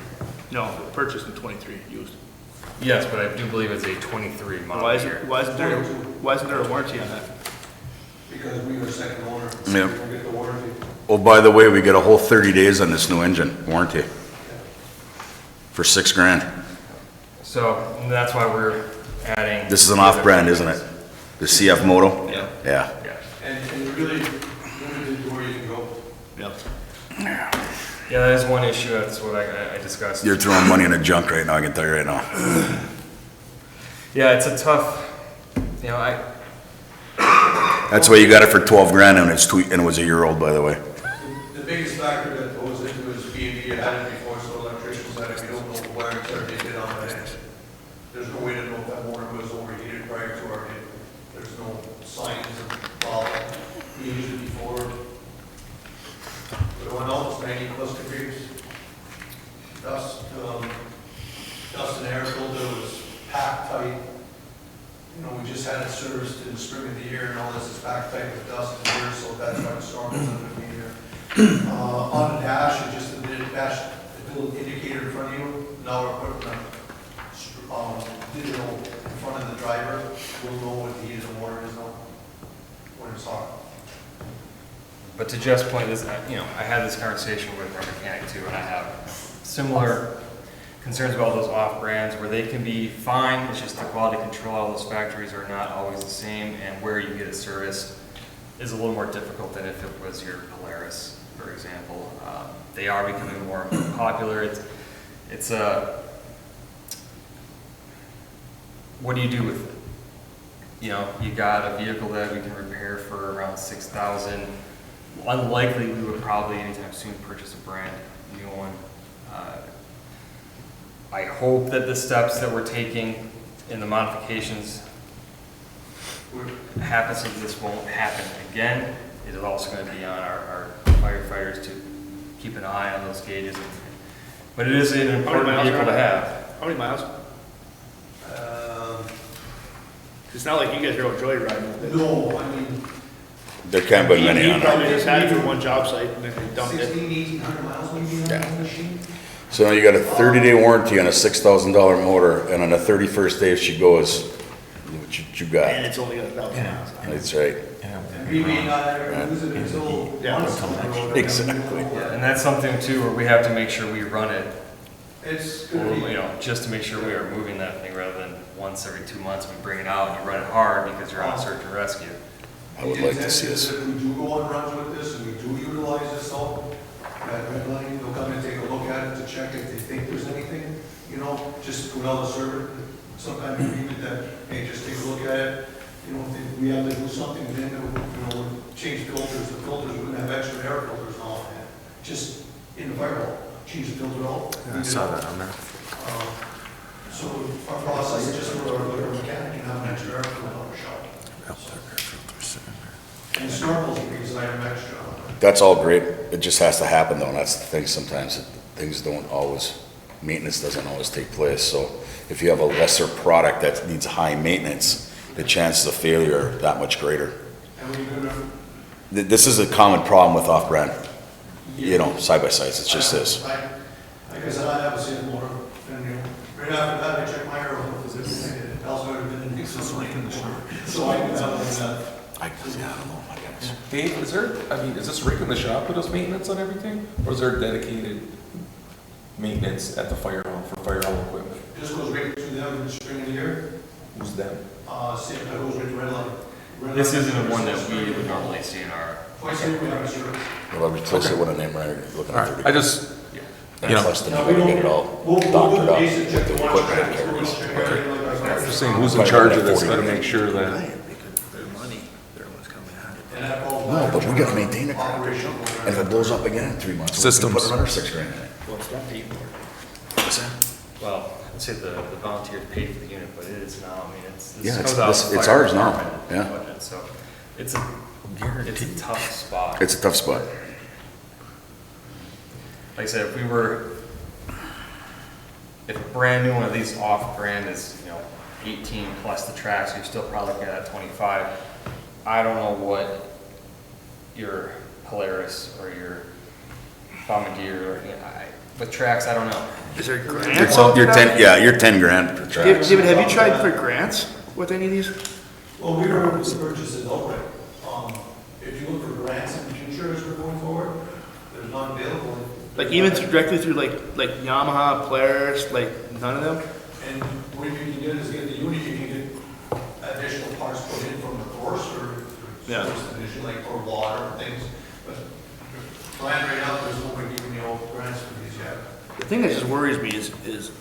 No, purchased in 23, used. Yes, but I do believe it's a 23 model Why year. isn't there a warranty on that? Because we were second owner. Yeah. We don't get the warranty. Oh, by the way, we get a whole 30 days on this new engine warranty. for $6,000. So that's why we're adding. This is an off-brand, isn't it? The CF Moto? Yeah. Yeah. Yeah. And really limited to where you can go. Yep. Yeah, that is one issue. That's what I discussed. You're throwing money in the junk right now, I can tell you right now. Yeah, it's a tough, you know, That's why you got it for $12,000 and it was a year old, by the way. The biggest factor that goes into it is B&B had it before, so electricians had it, we don't know the wire tear they did on that end. There's no way to know if that motor was overheated prior to our hit. There's no signs of problem. We used it before. But it went out, it's 90+ degrees. Dust and air filter was packed tight. You know, we just had it serviced in the spring of the year, and all this is packed tight with dust and air, so that's why the storm was under me here. On the dash, it just did dash, the little indicator in front of you. Now we're putting a digital in front of the driver. We'll know what the heat of the water is now when it's hot. but to Jeff's point, this, you know, I had this conversation with our mechanic too, and I have similar concerns about those off brands where they can be fine. It's just the quality control of those factories are not always the same, and where you get it serviced is a little more difficult than if it was your Polaris, for example. They are becoming more popular. It's a, what do you do with it? You know, you got a vehicle that we can repair for around $6,000. Unlikely we would probably anytime soon purchase a brand new one. I hope that the steps that we're taking in the modifications happen so this won't happen again. It is also going to be on our firefighters to keep an eye on those gauges. But it is an important vehicle to have. How many miles? It's not like you guys are all joyriding with it. No, I mean, There can't be many on You probably it. just had it for one job site and then they dumped it. 1,800 miles maybe on Yeah. the machine. So now you got a 30-day warranty on a $6,000 motor, and on the 31st day if she goes, what you And got? it's only got 1,000 miles. That's right. And we may not ever use it until Yeah. once on the road. Exactly. And that's something too where we have to make sure we run it, It's gonna be. you know, just to make sure we are moving that thing rather than once every 2 months we bring it out and you run it hard because you're on search and rescue. I would like to see us. If we do go on runs with this and we do utilize this salt, that red line, they'll come and take a look at it to check if they think there's anything, you know, just put out a server, some kind of agreement that, hey, just take a look at it. You know, if we have to do something, then, you know, change filters, the filters wouldn't have extra air filters and all that. Just in the firewall, change the filter out. I saw that on there. So our process is just for our mechanic can have an extra air filter on the shop. And snorkels, you can slide them extra on. That's all great. It just has to happen though, and that's the thing sometimes. Things don't always, maintenance doesn't always take place. So if you have a lesser product that needs high maintenance, the chances of failure are that much greater. And we're gonna. This is a common problem with off-brand, you know, side-by-sides. It's just this. Like I said, I have a single motor, and you know, right after that, I check my air oil, because everything else would have been in the system. So I can tell them that. I don't know, my goodness. Dave, is there, I mean, is this Rick in the shop who does maintenance on everything? Or is there dedicated maintenance at the fire hall for fire hall equipment? Just goes right to them in the spring of the year, Who's them? same, that goes right to red line. Red This line isn't one that service. we would normally see in our, Twice a year we have a service. Well, I replace it with a name right, looking All at right, I just, you know, Plus the Now, new, we get it all We'll doctored do up basic check with the the water equipment check, it we'll carries. check everything like our I'm fire. just saying, who's in charge of this, gotta make sure that, And that falls No, back but to we gotta our maintain it correctly. operational program. And if it blows up again in 3 months, we can Systems. put another $6,000 in it. Well, it's not deep. What's that? well, I'd say the volunteers paid for the unit, but it is now, I mean, Yeah, this comes out. of the it's fire ours now, department yeah. budget, So it's a tough spot. It's a tough spot. Like I said, if a brand new one of these off-brand is, you know, 18 plus the tracks, you're still probably looking at 25. I don't know what your Polaris or your Bombardier, or, you know, with tracks, I don't know. Is there You're grants? you're 10 grand per track. David, have you tried for grants with any of these? Well, we were able to purchase it outright. If you look for grants in the future as we're going forward, there's none available. Like Like even directly through like Yamaha, Polaris, like none of them? And what you can get is get the unit, you can get additional parts put in from the course or Yeah. source addition, like for water and things. But plan right now, there's nobody giving you all grants for these yet. The thing that just worries me is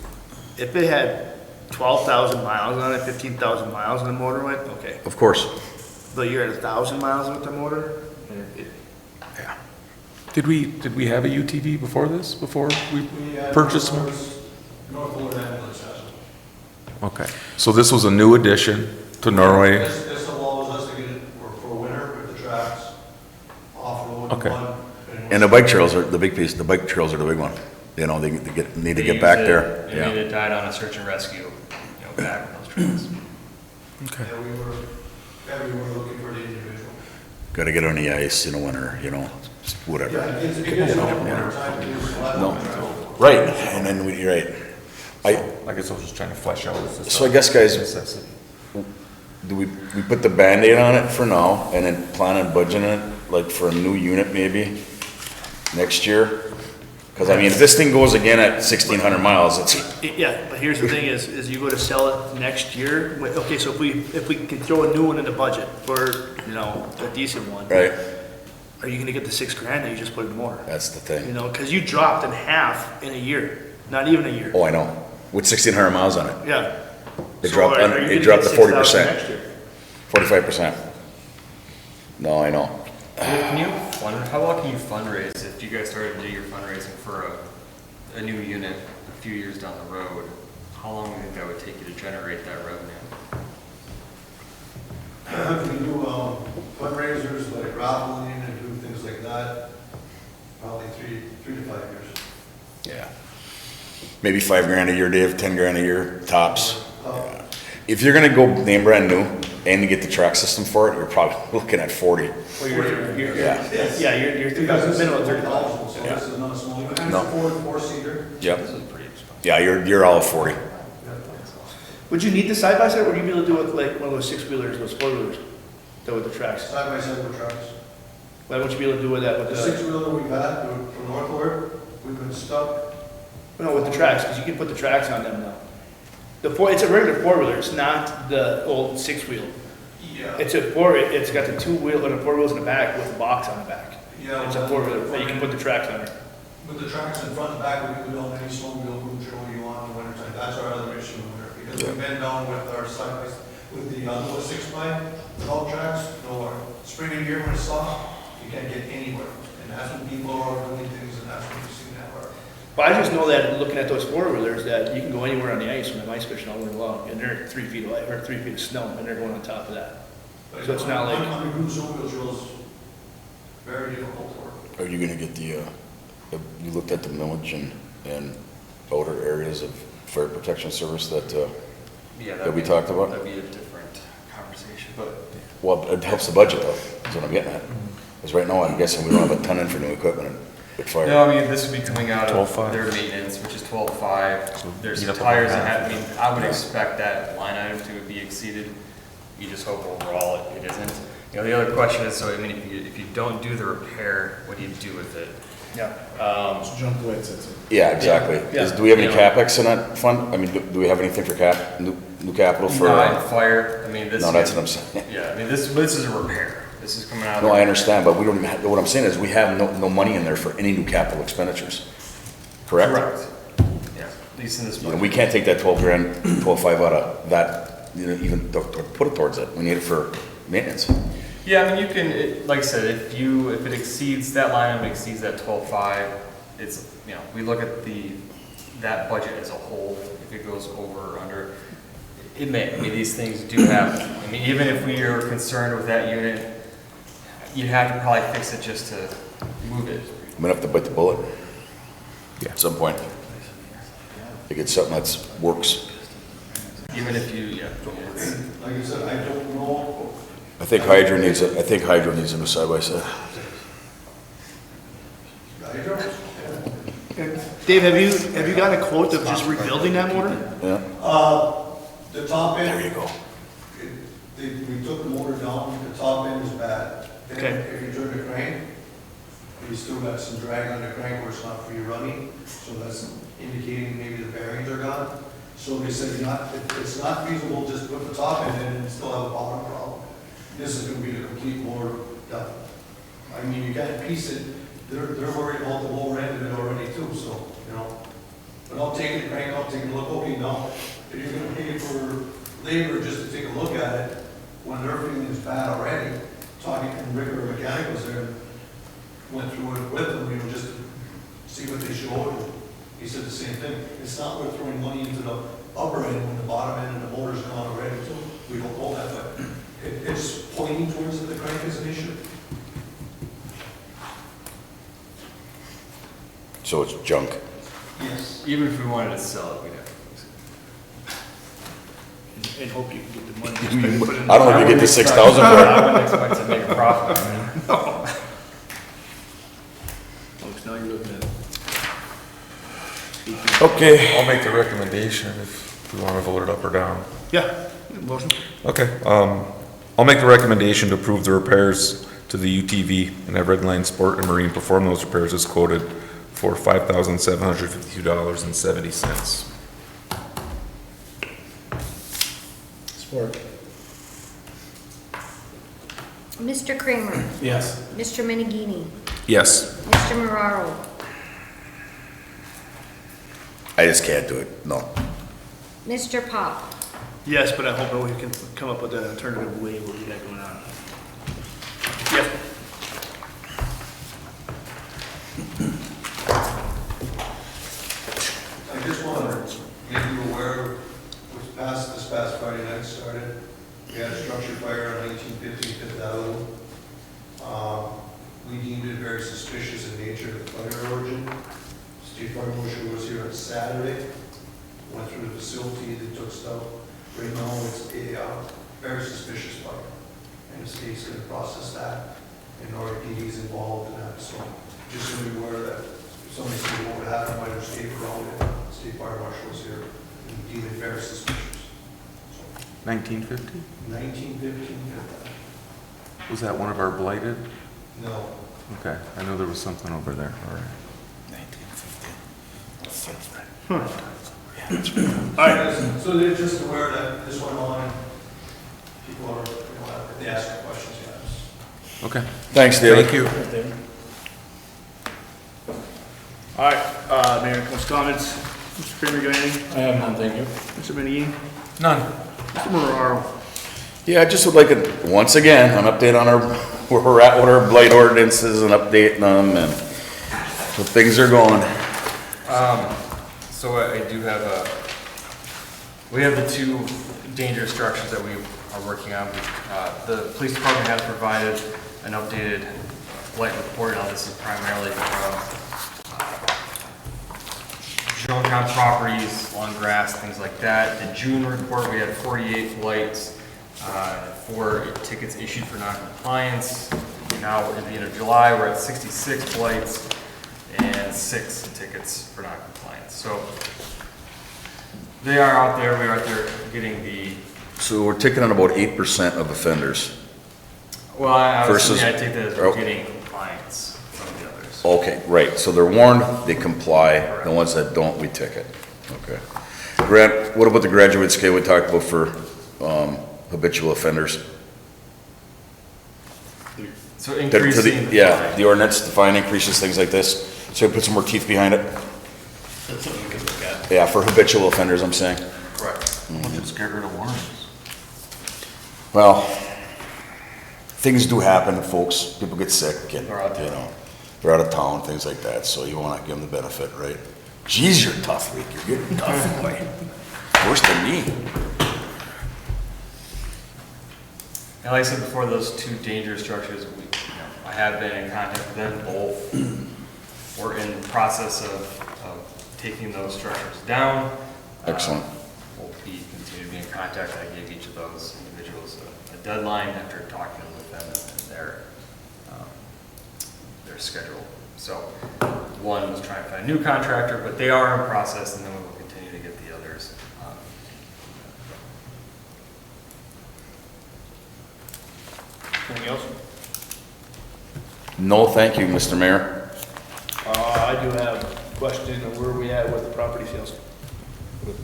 if it had 12,000 miles on it, 15,000 miles on the motor went, okay. Of course. But you're at 1,000 miles with the motor? And Yeah. Did we have a UTV before this, before we We had purchased one? North Florida ambulance has them. Okay, so this was a new addition to Norway. This allows us to get it for winter with the tracks, off-road, Okay. mud. And the bike trails are the big piece, the bike trails are the big one. You know, they need to get back there. I mean, it died on a search and rescue, back on those trails. Okay. Yeah, we were looking for the individual. Gotta get on the ice in the winter, whatever. Yeah, it gets no winter time to do a No. lot. Right, and then you're right. I guess I was just trying to flesh out. if it's So I guess, guys, necessity. do we put the Band-Aid on it for now and then plan on budgeting it, like for a new unit maybe next year? Cause I mean, if this thing goes again at 1,600 miles, it's, yeah, but here's the thing is you go to sell it next year, okay, so if we can throw a new one in the budget for, a decent one. right, Are you gonna get the $6,000 that you just put in the motor? that's the thing. Cause you dropped in half in a year, not even a year. Oh, I know, with 1,600 miles on it, Yeah. it So dropped, are you it gonna dropped to get 40%, 6,000 next year? 45%. No, I know. Can you how well can you fundraise if you guys started to do your fundraising for a new unit a few years down the road? How long do you think that would take you to generate that revenue? We do fundraisers like raffling and do things like that, probably 3 to 5 years. Yeah. Maybe $5,000 a year, Dave, $10,000 a year, tops. If you're gonna go name brand new and you get the track system for it, you're probably looking at 40. Well, you're Yeah. you're Because minimum it's 30,000. so this is not a small unit, and No. it's a four-seater. Yep. This is pretty expensive. Yeah, you're all 40. Would you need the side by side, or would you be able to do it with like one of those 6-wheelers, those 4-wheelers, that with the tracks? Side by side with trucks. Why wouldn't you be able to do with that with The the, 6-wheeler we've had from Northward, we've been stuck. no, with the tracks, because you can put the tracks on them now. It's a regular 4-wheeler, it's not the old 6-wheel. Yeah. It's got the 2-wheel and the 4 wheels in the back with a box on the back. Yeah. It's a 4-wheeler, but you can put the tracks on it. With the tracks in front and back, we can do it on any snowmobile route show you want in the winter time. That's our other issue in winter. Because we've been down with our side by, with the other 6x, without tracks, no, our spring and year when it's soft, you can't get anywhere. And that's when people are doing things, and that's when you see that work. But I just know that looking at those 4-wheelers, that you can go anywhere on the ice when I'm ice fishing all winter long, and they're 3 feet away, or 3 feet of snow, and they're going on top of that. But So it's not like- on the group snowmobile trails, very difficult to work. Are you gonna get you looked at the millage and outer areas of fire protection service that, Yeah, that we talked about? That'd be a different conversation, but Well, it helps the budget though, is what I'm getting at. Because right now, I'm guessing we don't have a ton in for new equipment with fire. no, I mean, this would be coming out of 12.5. their maintenance, which is 12.5. So There's eat up tires about that have, half. I would expect that line item to be exceeded. You just hope overall it isn't. The other question is, so I mean, if you don't do the repair, what do you do with it? Yeah. Yeah, exactly. Yeah. Do we have any You know. CapEx in that fund? I mean, do we have anything for new capital for? Not fire, I mean, this. No, that's what I'm saying. Yeah, I mean, this is a repair. This is coming out of. No, the- I understand, but we don't even have, what I'm saying is we have no money in there for any new capital expenditures. Correct? Correct. Yeah, at least in this You know, budget. we can't take that 12,500 out of that, even to put it towards it. We need it for maintenance. Yeah, I mean, you can, like I said, if it exceeds, that line item exceeds that 12.5, it's, we look at that budget as a whole, if it goes over or under, it may, I mean, these things do happen. I mean, even if we are concerned with that unit, you'd have to probably fix it just to move it. I'm gonna have to bite the bullet. Yeah. At some point. To get something that works. Even if you, yeah. It's, Like I said, I don't know. I think Hydro needs a new side-by-side. Hydro? Dave, have you gotten a quote of just rebuilding that motor? Yeah, The top end. there you go. We took the motor down, the top end is bad. Then Okay. if you turn the crane, you still got some drag on the crank where it's not free running, so that's indicating maybe the bearings are gone. So they said it's not feasible just put the top end in and still have a bottom problem. This is gonna be the complete motor done. I mean, you gotta piece it, they're worried about the lower end of it already too, so, you know. But I'll take the crank, I'll take a look, okay, now, if you're gonna pay for labor just to take a look at it, when their feeling is bad already, talking, and Rick or mechanic was there, and went through it with them, you know, just to see what they showed. He said the same thing. It's not worth throwing money into the upper end when the bottom end and the motor's gone already, so we don't know that, but it's pointing towards that the crank is an issue. So it's junk. Yes. Even if we wanted to sell it, we'd have to fix it. And hope you can get the money. I don't know if you get the 6,000 for it. I wouldn't expect to make a profit. I mean, Folks, now you're looking at. Okay. I'll make the recommendation if we want to vote it up or down. Yeah, motion. Okay, I'll make the recommendation to approve the repairs to the UTV and have Redline Sport and Marine perform those repairs as quoted for $5,752.70. Support. Mr. Kramer? Yes. Mr. Menegini? Yes. Mr. Mararo? I just can't do it, no. Mr. Pop? Yes, but I hope we can come up with an alternative way we'll get that going on. Yes. I just want to make you aware of what's passed this past Friday night started. We had a structure fire on 1950 Fifth Avenue. We deemed it very suspicious in nature of the fire origin. State Fire Marshal was here on Saturday, went through the facility, they took stuff. Right now, it's a very suspicious fire, and the state's going to process that, and Norway PD is involved in that. So just so you're aware that if somebody said what would happen, might have stayed around it. State Fire Marshal was here, and deemed it very suspicious. 1950? 1915, Was that one of our blighted? no. Okay, I know there was something over there, all right. 1950. All right, So they're just aware that this went on, and people are, if they ask questions, yes. Okay. Thanks, David. Thank you. all right, Mayor, most comments? Mr. Kramer, got anything? I have none, thank you. Mr. Menegini? None. Mr. Mararo? Yeah, I just would like, once again, an update on where we're at with our blight ordinances and updating them and so things are going. So I do have we have the two dangerous structures that we are working on. The police department has provided an updated blight report. Now this is primarily from Joncon properties, long grass, things like that. The June report, we had 48 blights, 4 tickets issued for non-compliance. Now at the end of July, we're at 66 blights and 6 tickets for non-compliance. So they are out there, we are out there getting the... So we're taking on about 8% of offenders. Well, I Versus- take that as we're getting compliance from the others. Okay, right, so they're warned, they comply, the ones that don't, we ticket. Okay. Grant, what about the graduate scale we talked about for habitual offenders? So To increasing... yeah, the ordinance, define increases, things like this, so put some more teeth behind it. That's something we can look at. Yeah, for habitual offenders, I'm saying. Correct. We'll just get rid of warnings. Well, things do happen, folks. People get sick and, They're out of you town. know, they're out of town, things like that, so you want to give them the benefit, right? Geez, you're tough, Rick. You're getting tough, boy. Worse than me. And like I said before, those two dangerous structures, I have been in contact with them both. We're in the process of taking those structures down. Excellent. We'll continue to be in contact. I gave each of those individuals a deadline after talking with them and their schedule. So one was trying to find a new contractor, but they are in process, and then we will continue to get the others. Anything else? No, thank you, Mr. Mayor. I do have a question of where we at with the property sales. With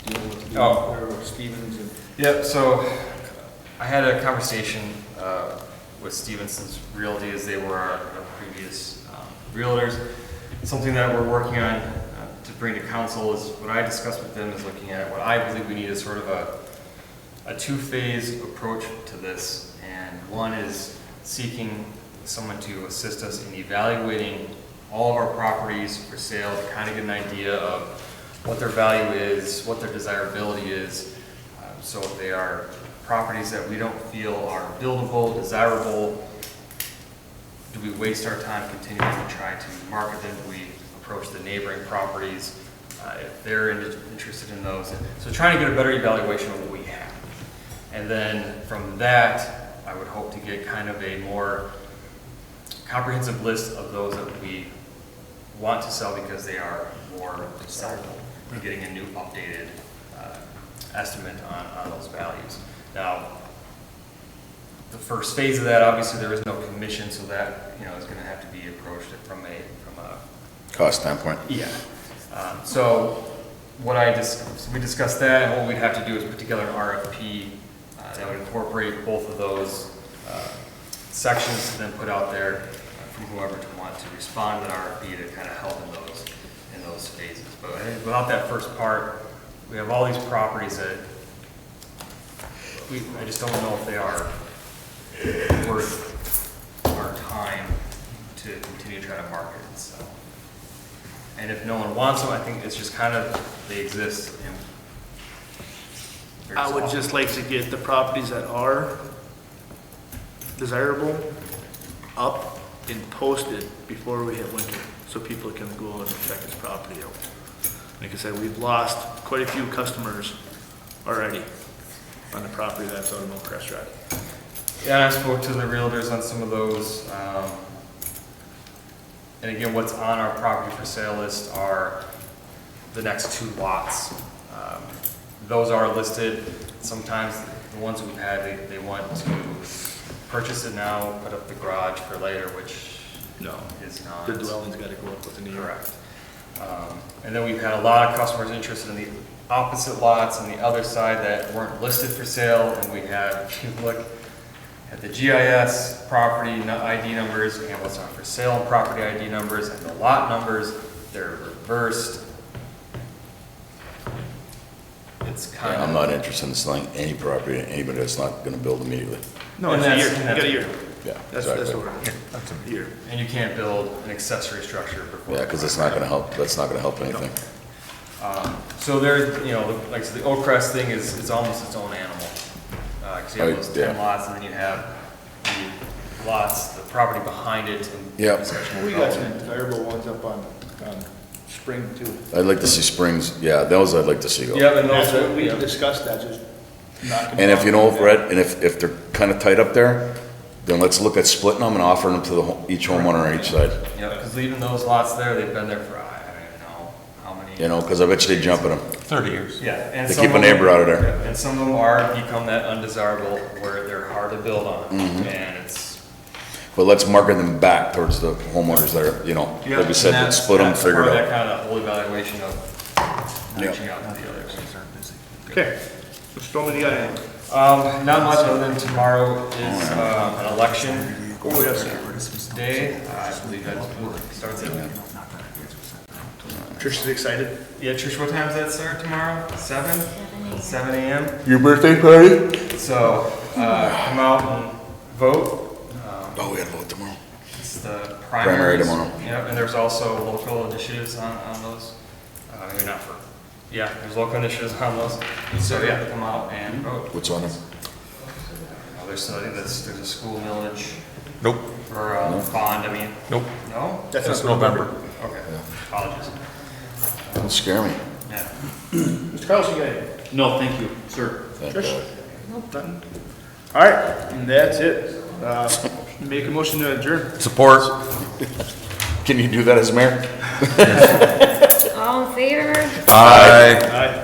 dealing with Stevens, Oh. or with Stevens and. Yep, so I had a conversation with Stevenson's Realty as they were our previous realtors. Something that we're working on to bring to council is what I discussed with them is looking at what I believe we need is sort of a two-phase approach to this. And one is seeking someone to assist us in evaluating all of our properties for sale to kind of get an idea of what their value is, what their desirability is. So if they are properties that we don't feel are buildable, desirable, do we waste our time continuing to try to market them? Do we approach the neighboring properties if they're interested in those? So trying to get a better evaluation of what we have. And then from that, I would hope to get kind of a more comprehensive list of those that we want to sell because they are more desirable. We're getting a new updated estimate on those values. Now, the first phase of that, obviously there is no commission, so that, you know, is going to have to be approached from a Cost standpoint. yeah. So what we discussed that, and what we'd have to do is put together an RFP that would incorporate both of those sections to then put out there from whoever to want to respond to the RFP to kind of help in those phases. But I think without that first part, we have all these properties that I just don't know if they are worth our time to continue to try to market and sell. And if no one wants them, I think it's just kind of, they exist. And I would just like to get the properties that are desirable up and posted before we hit winter, so people can go and check this property out. Like I said, we've lost quite a few customers already on the property that's on Mill Crest Drive. Yeah, I spoke to the realtors on some of those. And again, what's on our property for sale list are the next 2 lots. Those are listed. Sometimes the ones we've had, they want to purchase it now, put up the garage for later, which No, is not. the dwelling's gotta go up within a year. Correct. And then we've had a lot of customers interested in the opposite lots on the other side that weren't listed for sale. And we have, if you look at the GIS property ID numbers, we have what's on for sale and property ID numbers, and the lot numbers, they're reversed. It's kind I'm of. not interested in selling any property to anybody that's not gonna build immediately. No, And it's a that's- year, you got a year. Yeah, That's exactly. what we're, a year. And you can't build an accessory structure before. Yeah, because it's not gonna help, that's not gonna help anything. So there, you know, like I said, the Oak Crest thing is almost its own animal. Because you have those 10 Yeah. lots, and then you have the lots, the property behind it. And Yep. discussion of We got some development. desirable ones up on Spring too. I'd like to see Springs, yeah, those I'd like to see go. Yeah, and those, That's what we yeah. discussed, that just knocking. And if you know, Brett, and if they're kind of tight up there, then let's look at splitting them and offering them to each homeowner on each side. Yeah, because leaving those lots there, they've been there for, I don't even know how many. You know, because I bet you they jump at them. 30 years. Yeah. And They some keep a of them- neighbor out of there. yeah, and some of them are become that undesirable where they're hard to build on. Mm-hmm. And it's. But let's market them back towards the homeowners that are, you know, like we said, and let's split them, that's figure part it of that out. kind of the whole evaluation of reaching out to the others. Okay, Mr. Stolman, you got anything? Not much other than tomorrow is an election Oh, yes. day. I believe that starts at. Trish is excited. Yeah, Trish, what time does that start tomorrow? 7? 7 a.m. Your birthday party? So come out and vote. Oh, we gotta vote tomorrow. It's the Primary primaries. tomorrow. Yeah, and there's also local initiatives on those. Maybe not for, yeah, there's local initiatives on those. So yeah, come out and vote. What's on them? There's, I think there's a school millage Nope. for bond, I mean. Nope. No? That's That's not November. Okay, apologies. Don't scare me. Yeah. Mr. Carlson, you got anything? No, thank you, sir. Thank Trish? God. Nope, nothing. All right, and that's it. Make a motion to adjourn. Support. Can you do that as mayor? All in favor? Aye. Aye.